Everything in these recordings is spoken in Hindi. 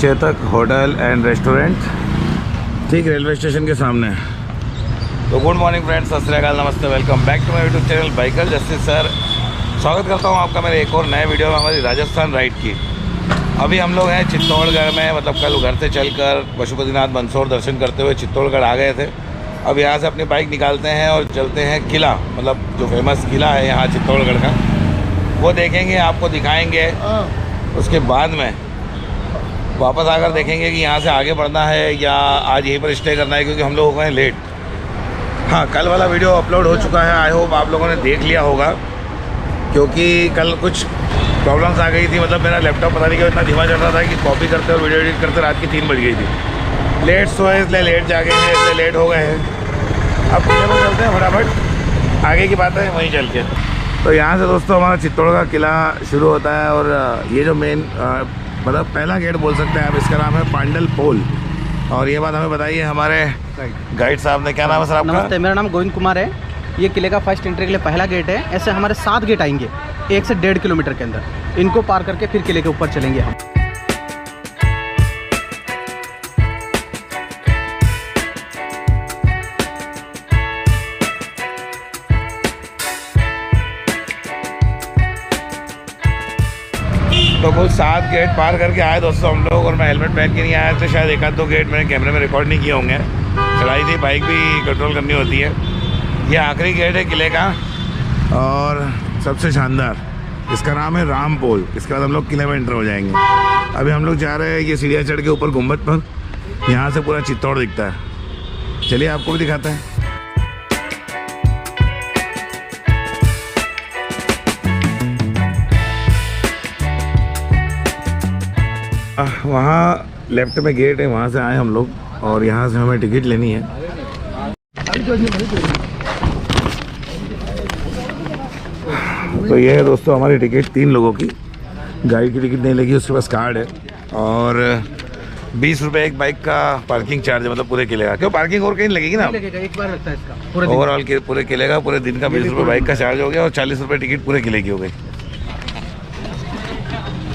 चेतक होटल एंड रेस्टोरेंट, ठीक रेलवे स्टेशन के सामने। तो गुड मॉर्निंग फ्रेंड्स, सत श्री अकाल, नमस्ते, welcome back to my YouTube channel Biker Justice sir. स्वागत करता हूं आपका मेरे एक और नए वीडियो में हमारी राजस्थान राइड की। अभी हम लोग हैं चित्तौड़गढ़ में, मतलब कल घर से चलकर पशुपतिनाथ मंदसौर दर्शन करते हुए चित्तौड़गढ़ आ गए थे। अब यहाँ से अपनी बाइक निकालते हैं और चलते हैं किला, मतलब जो फेमस किला है यहाँ चित्तौड़गढ़ का, वो देखेंगे, आपको दिखाएंगे। उसके बाद में वापस आकर देखेंगे कि यहाँ से आगे बढ़ना है या आज यहीं पर स्टे करना है, क्योंकि हम लोग हो गए लेट। हाँ, कल वाला वीडियो अपलोड हो चुका है, आई होप आप लोगों ने देख लिया होगा, क्योंकि कल कुछ प्रॉब्लम्स आ गई थी। मतलब मेरा लैपटॉप पता नहीं क्यों इतना धीमा चल रहा था कि कॉपी करते और वीडियो एडिट करते रात की 3 बज गई थी। लेट सोए इसलिए लेट जागे हैं, इसलिए लेट हो गए हैं। अब किले में चलते हैं फटाफट, आगे की बात है वहीं चल के। तो यहाँ से दोस्तों हमारा चित्तौड़ का किला शुरू होता है, और ये जो मेन मतलब पहला गेट बोल सकते हैं आप, इसका नाम है पांडल पोल। और ये बात हमें बताइए हमारे गाइड साहब ने। क्या नाम है सर आपका? नमस्ते, मेरा नाम गोविंद कुमार है। ये किले का फर्स्ट एंट्री के लिए पहला गेट है। ऐसे हमारे 7 गेट आएंगे 1 से 1.5 किलोमीटर के अंदर। इनको पार करके फिर किले के ऊपर चलेंगे हम। तो कुल 7 गेट पार करके आए दोस्तों हम लोग, और मैं हेलमेट पहन के नहीं आया, तो शायद एक आध 2 गेट मैंने कैमरे में रिकॉर्ड नहीं किए होंगे। चढ़ाई थी, बाइक भी कंट्रोल करनी होती है। ये आखिरी गेट है किले का और सबसे शानदार, इसका नाम है राम पोल। इसके बाद हम लोग किले में एंटर हो जाएंगे। अभी हम लोग जा रहे हैं ये सीढ़ियाँ चढ़ के ऊपर गुम्बद पर, यहाँ से पूरा चित्तौड़ दिखता है। चलिए आपको भी दिखाते हैं। वहाँ लेफ्ट में गेट है, वहाँ से आए हम लोग, और यहाँ से हमें टिकट लेनी है। तो ये है दोस्तों हमारी टिकट 3 लोगों की। गाइड की टिकट नहीं लगी, उसके पास कार्ड है। और 20 रुपये एक बाइक का पार्किंग चार्ज है, मतलब पूरे किले का। क्यों पार्किंग और कहीं लगेगी ना? एक बार लगता है इसका ओवरऑल पूरे किले का, पूरे दिन का 20 रुपये बाइक का चार्ज हो गया, और 40 रुपये टिकट पूरे किले की हो गई।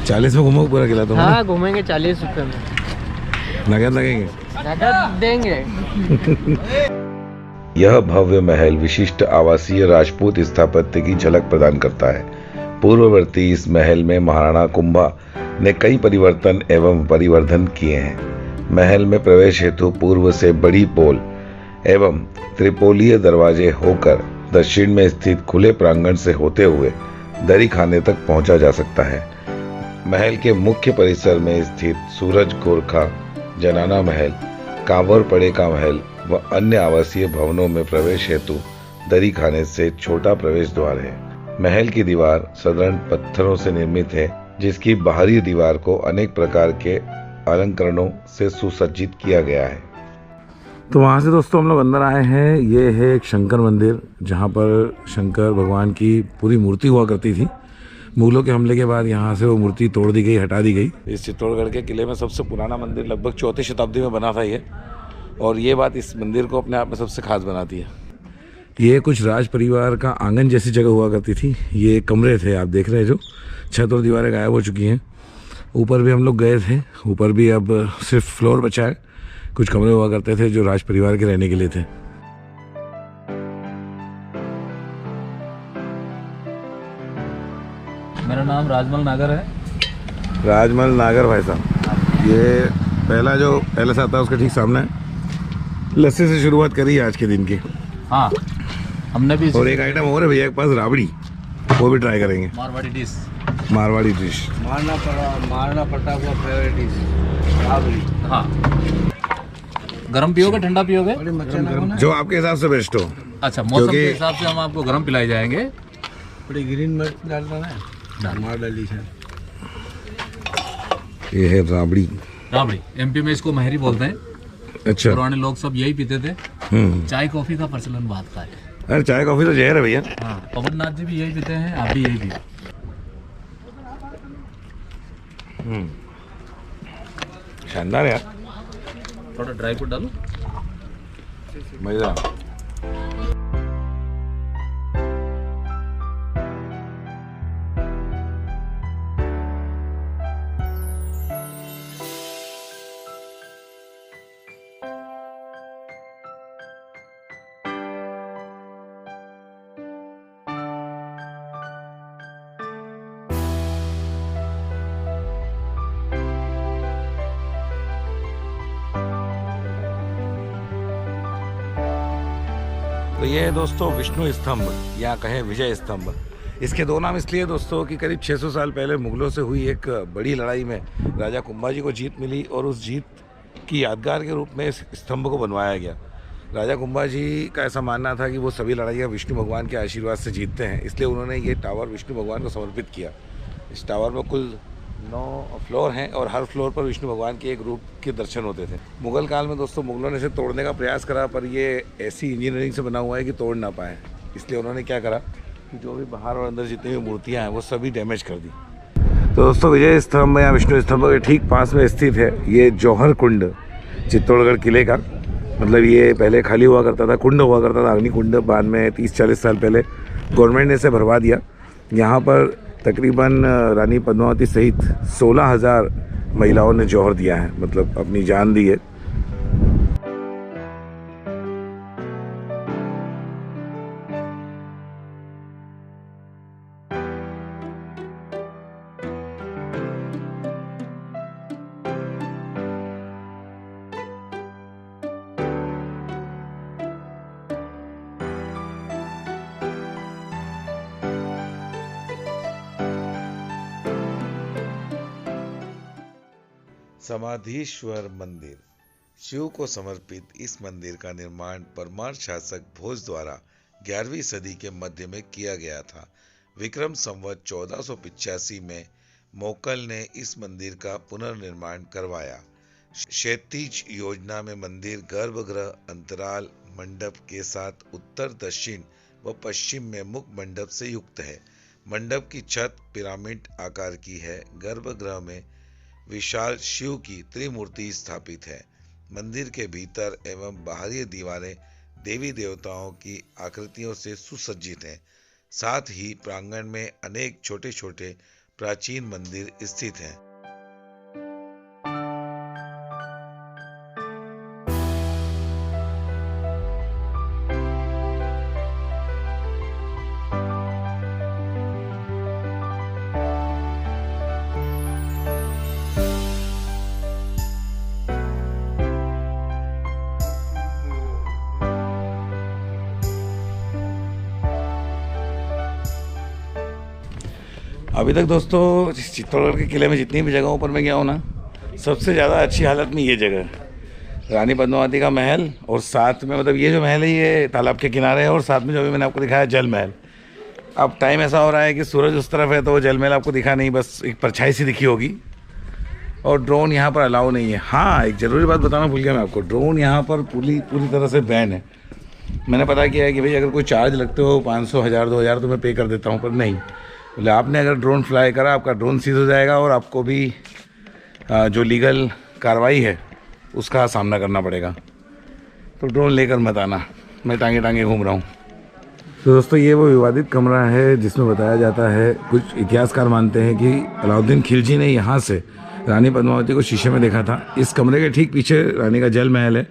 40 में घूमोगे पूरा किला? तो हाँ, घूमेंगे 40 रुपये में। नगद लगेंगे? नगद देंगे। यह भव्य महल विशिष्ट आवासीय राजपूत स्थापत्य की झलक प्रदान करता है। पूर्ववर्ती इस महल में महाराणा कुंभा ने कई परिवर्तन एवं परिवर्धन किए हैं। महल में प्रवेश हेतु पूर्व से बड़ी पोल एवं त्रिपोलीय दरवाजे होकर दक्षिण में स्थित खुले प्रांगण से होते हुए दरी खाने तक पहुंचा जा सकता है। महल के मुख्य परिसर में स्थित सूरज गोरखा जनाना महल, कांवर पड़े का महल व अन्य आवासीय भवनों में प्रवेश हेतु दरी खाने से छोटा प्रवेश द्वार है। महल की दीवार साधारण पत्थरों से निर्मित है, जिसकी बाहरी दीवार को अनेक प्रकार के अलंकरणों से सुसज्जित किया गया है। तो वहाँ से दोस्तों हम लोग अंदर आए हैं। ये है एक शंकर मंदिर, जहाँ पर शंकर भगवान की पूरी मूर्ति हुआ करती थी। मुगलों के हमले के बाद यहाँ से वो मूर्ति तोड़ दी गई, हटा दी गई। इस चित्तौड़गढ़ के किले में सबसे पुराना मंदिर लगभग 4वीं शताब्दी में बना था ये, और ये बात इस मंदिर को अपने आप में सबसे खास बनाती है। ये कुछ राज परिवार का आंगन जैसी जगह हुआ करती थी। ये कमरे थे, आप देख रहे हैं, जो छत और दीवारें गायब हो चुकी हैं। ऊपर भी हम लोग गए थे, ऊपर भी अब सिर्फ फ्लोर बचा है। कुछ कमरे हुआ करते थे जो राज परिवार के रहने के लिए थे। मेरा नाम राजमल नागर है। राजमल नागर भाई साहब, ये पहला जो पैलेस आता है उसके ठीक सामने है। लस्सी से शुरुआत करी आज के दिन की। हाँ, हमने भी। और एक आइटम और है भैया के पास, राबड़ी, वो भी ट्राई करेंगे। मारवाड़ी डिश। मारवाड़ी डिश, मारना पड़ता हुआ फेवरेट डिश राबड़ी। हाँ, गरम पियोगे ठंडा पियोगे? जो आपके हिसाब से बेस्ट हो। अच्छा, मौसम के हिसाब से हम आपको गरम पिलाई जाएंगे। थोड़ी ग्रीन मिर्च डालना है, मार डाली है। ये है राबड़ी। राबड़ी एमपी में इसको महरी बोलते हैं। अच्छा, पुराने लोग सब यही पीते थे। चाय कॉफी का प्रचलन बात का है। अरे चाय कॉफी तो जहर है भैया। हाँ, पवननाथ जी भी यही पीते हैं, आप भी यही पियो। शानदार यार, थोड़ा ड्राई फ्रूट डालो, मजेदार। तो ये है दोस्तों विष्णु स्तंभ या कहें विजय स्तंभ। इसके दो नाम इसलिए दोस्तों कि करीब 600 साल पहले मुगलों से हुई एक बड़ी लड़ाई में राजा कुंभा जी को जीत मिली और उस जीत की यादगार के रूप में इस स्तंभ को बनवाया गया। राजा कुंभा जी का ऐसा मानना था कि वो सभी लड़ाइयाँ विष्णु भगवान के आशीर्वाद से जीतते हैं, इसलिए उन्होंने ये टावर विष्णु भगवान को समर्पित किया। इस टावर में कुल 9 फ्लोर हैं और हर फ्लोर पर विष्णु भगवान के एक रूप के दर्शन होते थे। मुगल काल में दोस्तों मुगलों ने इसे तोड़ने का प्रयास करा, पर ये ऐसी इंजीनियरिंग से बना हुआ है कि तोड़ ना पाए। इसलिए उन्होंने क्या करा कि जो भी बाहर और अंदर जितनी भी मूर्तियाँ हैं वो सभी डैमेज कर दी। तो दोस्तों विजय स्तंभ या विष्णु स्तंभ के ठीक पास में स्थित है ये जौहर कुंड चित्तौड़गढ़ किले का। मतलब ये पहले खाली हुआ करता था, कुंड हुआ करता था, अग्नि कुंड। बाद में 30-40 साल पहले गवर्नमेंट ने इसे भरवा दिया। यहाँ पर तकरीबन रानी पद्मावती सहित 16,000 महिलाओं ने जौहर दिया है, मतलब अपनी जान दी है। समाधीश्वर मंदिर। शिव को समर्पित इस मंदिर का निर्माण परमार शासक भोज द्वारा 11वीं सदी के मध्य में किया गया था। विक्रम संवत 1485 में मोकल ने इस मंदिर का पुनर्निर्माण करवाया। क्षैतिज योजना में मंदिर गर्भगृह अंतराल मंडप के साथ उत्तर, दक्षिण व पश्चिम में मुख मंडप से युक्त है। मंडप की छत पिरामिड आकार की है। गर्भगृह में विशाल शिव की त्रिमूर्ति स्थापित है। मंदिर के भीतर एवं बाहरी दीवारें देवी देवताओं की आकृतियों से सुसज्जित हैं। साथ ही प्रांगण में अनेक छोटे छोटे प्राचीन मंदिर स्थित हैं। अभी तक दोस्तों चित्तौड़गढ़ के किले में जितनी भी जगहों पर मैं गया हूँ ना, सबसे ज़्यादा अच्छी हालत में ये जगह है रानी पद्मावती का महल। और साथ में मतलब ये जो महल है ये तालाब के किनारे है, और साथ में जो अभी मैंने आपको दिखाया जल महल। अब टाइम ऐसा हो रहा है कि सूरज उस तरफ है तो वो जल महल आपको दिखा नहीं, बस एक परछाई सी दिखी होगी। और ड्रोन यहाँ पर अलाउ नहीं है। हाँ, एक ज़रूरी बात बताना भूल गया मैं आपको, ड्रोन यहाँ पर पूरी तरह से बैन है। मैंने पता किया है कि भाई अगर कोई चार्ज लगते हो 500, 1000, 2000 तो मैं पे कर देता हूँ, पर नहीं, बोले आपने अगर ड्रोन फ्लाई करा आपका ड्रोन सीज हो जाएगा और आपको भी जो लीगल कार्रवाई है उसका सामना करना पड़ेगा। तो ड्रोन लेकर मत आना, मैं टांगे टांगे घूम रहा हूँ। तो दोस्तों ये वो विवादित कमरा है जिसमें बताया जाता है, कुछ इतिहासकार मानते हैं कि अलाउद्दीन खिलजी ने यहाँ से रानी पद्मावती को शीशे में देखा था। इस कमरे के ठीक पीछे रानी का जल महल है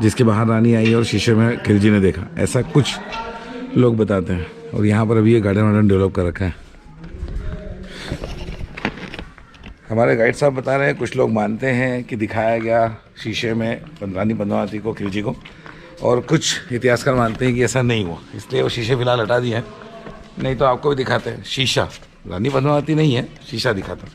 जिसके बाहर रानी आई और शीशे में खिलजी ने देखा, ऐसा कुछ लोग बताते हैं। और यहाँ पर अभी ये गार्डन डेवलप कर रखा है। हमारे गाइड साहब बता रहे हैं कुछ लोग मानते हैं कि दिखाया गया शीशे में रानी पद्मावती को, खिलजी को, और कुछ इतिहासकार मानते हैं कि ऐसा नहीं हुआ, इसलिए वो शीशे फिलहाल हटा दिए हैं। नहीं तो आपको भी दिखाते हैं शीशा, रानी पद्मावती नहीं है, शीशा दिखाता।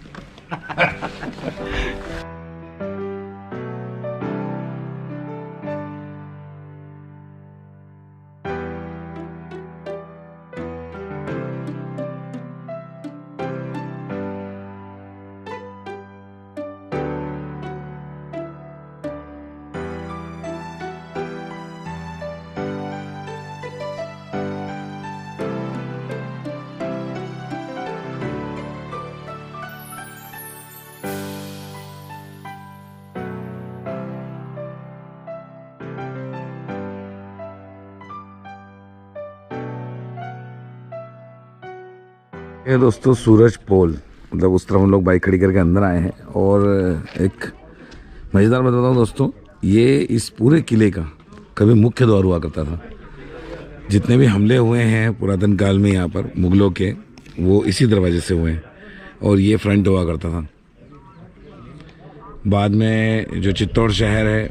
ये दोस्तों सूरज पोल, मतलब उस तरफ हम लोग बाइक खड़ी करके अंदर आए हैं। और एक मज़ेदार बात बताऊँ दोस्तों, ये इस पूरे किले का कभी मुख्य द्वार हुआ करता था। जितने भी हमले हुए हैं पुरातन काल में यहाँ पर मुगलों के, वो इसी दरवाजे से हुए हैं और ये फ्रंट हुआ करता था। बाद में जो चित्तौड़ शहर है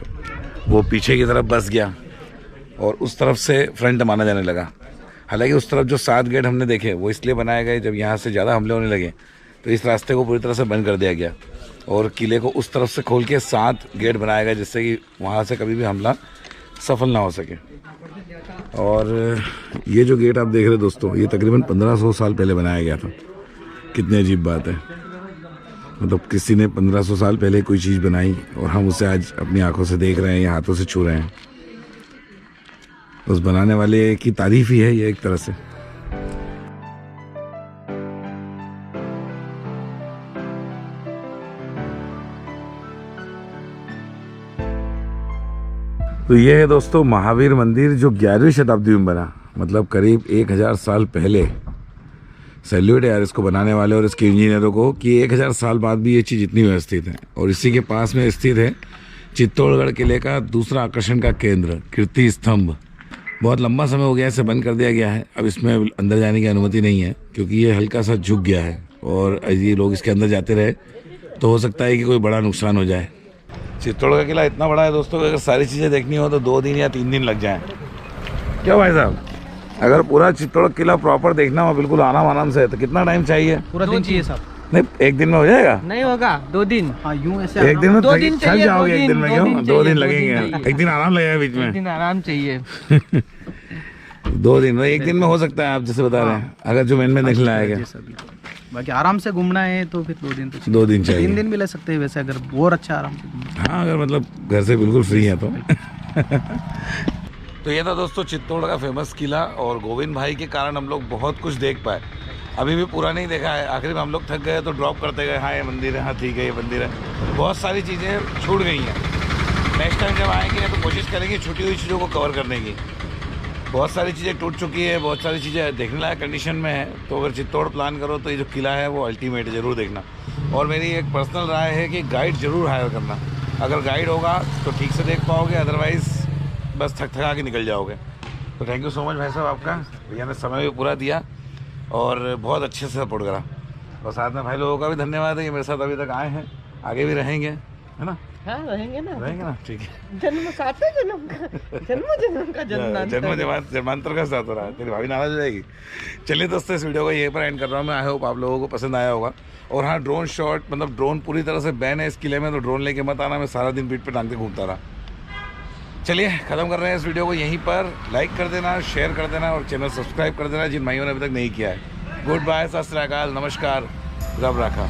वो पीछे की तरफ बस गया और उस तरफ से फ्रंट माना जाने लगा। हालांकि उस तरफ जो 7 गेट हमने देखे वो इसलिए बनाए गए, जब यहाँ से ज़्यादा हमले होने लगे तो इस रास्ते को पूरी तरह से बंद कर दिया गया और किले को उस तरफ से खोल के 7 गेट बनाया गया, जिससे कि वहाँ से कभी भी हमला सफल ना हो सके। और ये जो गेट आप देख रहे हैं दोस्तों, ये तकरीबन 1500 साल पहले बनाया गया था। कितनी अजीब बात है, मतलब किसी ने 1500 साल पहले कोई चीज़ बनाई और हम उसे आज अपनी आंखों से देख रहे हैं या हाथों से छू रहे हैं। उस बनाने वाले की तारीफ ही है ये एक तरह से। तो ये है दोस्तों महावीर मंदिर, जो 11वीं शताब्दी में बना, मतलब करीब 1000 साल पहले। सैल्यूट है यार इसको बनाने वाले और इसके इंजीनियरों को कि 1000 साल बाद भी ये चीज़ इतनी व्यवस्थित है। और इसी के पास में स्थित है चित्तौड़गढ़ किले का दूसरा आकर्षण का केंद्र, कीर्ति स्तंभ। बहुत लंबा समय हो गया इसे बंद कर दिया गया है, अब इसमें अंदर जाने की अनुमति नहीं है क्योंकि ये हल्का सा झुक गया है और ये लोग इसके अंदर जाते रहे तो हो सकता है कि कोई बड़ा नुकसान हो जाए। चित्तौड़ का किला इतना बड़ा है दोस्तों कि अगर सारी चीज़ें देखनी हो तो 2 दिन या 3 दिन लग जाएं। क्या भाई साहब, अगर पूरा चित्तौड़ किला प्रॉपर देखना हो बिल्कुल आराम से तो कितना टाइम चाहिए? पूरा दिन चाहिए साहब। नहीं, एक दिन में हो जाएगा? नहीं होगा, 2 दिन। हाँ यूं ऐसे एक दिन में 2 दिन थक चाहिए, जाओगे? 2 एक दिन में क्यों? 2 दिन लगेंगे, 2 दिन एक दिन आराम लगेगा बीच में। 1 दिन आराम चाहिए। 2 दिन, एक दिन में हो सकता है आप जैसे बता रहे हैं, अगर जो मेन में निकलना आएगा। बाकी आराम से घूमना है तो फिर 2 दिन तो 2 दिन चाहिए। 3 दिन भी ले सकते हैं वैसे, अगर और अच्छा आराम से घूमना। हाँ, अगर मतलब घर से बिल्कुल फ्री है तो। तो ये था दोस्तों चित्तौड़ का फेमस किला और गोविंद भाई के कारण हम लोग बहुत कुछ देख पाए। अभी भी पूरा नहीं देखा है, आखिर में हम लोग थक गए तो ड्रॉप करते गए, हाँ ये मंदिर है, हाँ ठीक है ये मंदिर है। बहुत सारी चीज़ें छूट गई हैं। नेक्स्ट टाइम जब आएंगे तो कोशिश करेंगे छूटी हुई चीज़ों को कवर करने की। बहुत सारी चीज़ें टूट चुकी है, बहुत सारी चीज़ें देखने लायक कंडीशन में है। तो अगर चित्तौड़ प्लान करो तो ये जो किला है वो अल्टीमेट ज़रूर देखना। और मेरी एक पर्सनल राय है कि गाइड ज़रूर हायर करना। अगर गाइड होगा तो ठीक से देख पाओगे, अदरवाइज़ बस थका के निकल जाओगे। तो थैंक यू सो मच भाई साहब आपका, भैया ने समय भी पूरा दिया और बहुत अच्छे से सपोर्ट करा। और साथ में भाई लोगों का भी धन्यवाद है कि मेरे साथ अभी तक आए हैं, आगे भी रहेंगे, है ना? हाँ रहेंगे ना, ठीक है। जन्म साथ है, जन्म का जन्मांतर का साथ हो रहा है। तेरी भाभी नाराज हो जाएगी। चलिए दोस्तों, इस वीडियो को यहीं पर एंड कर रहा हूँ मैं। आई होप आप लोगों को पसंद आया होगा। और हाँ, ड्रोन शॉट, मतलब ड्रोन पूरी तरह से बैन है इस किले में, तो ड्रोन लेके मत आना। मैं सारा दिन पीठ पे टांगते घूमता रहा। चलिए ख़त्म कर रहे हैं इस वीडियो को यहीं पर। लाइक कर देना, शेयर कर देना और चैनल सब्सक्राइब कर देना जिन भाइयों ने अभी तक नहीं किया है। गुड बाय, सत श्री अकाल, नमस्कार, रब रखा।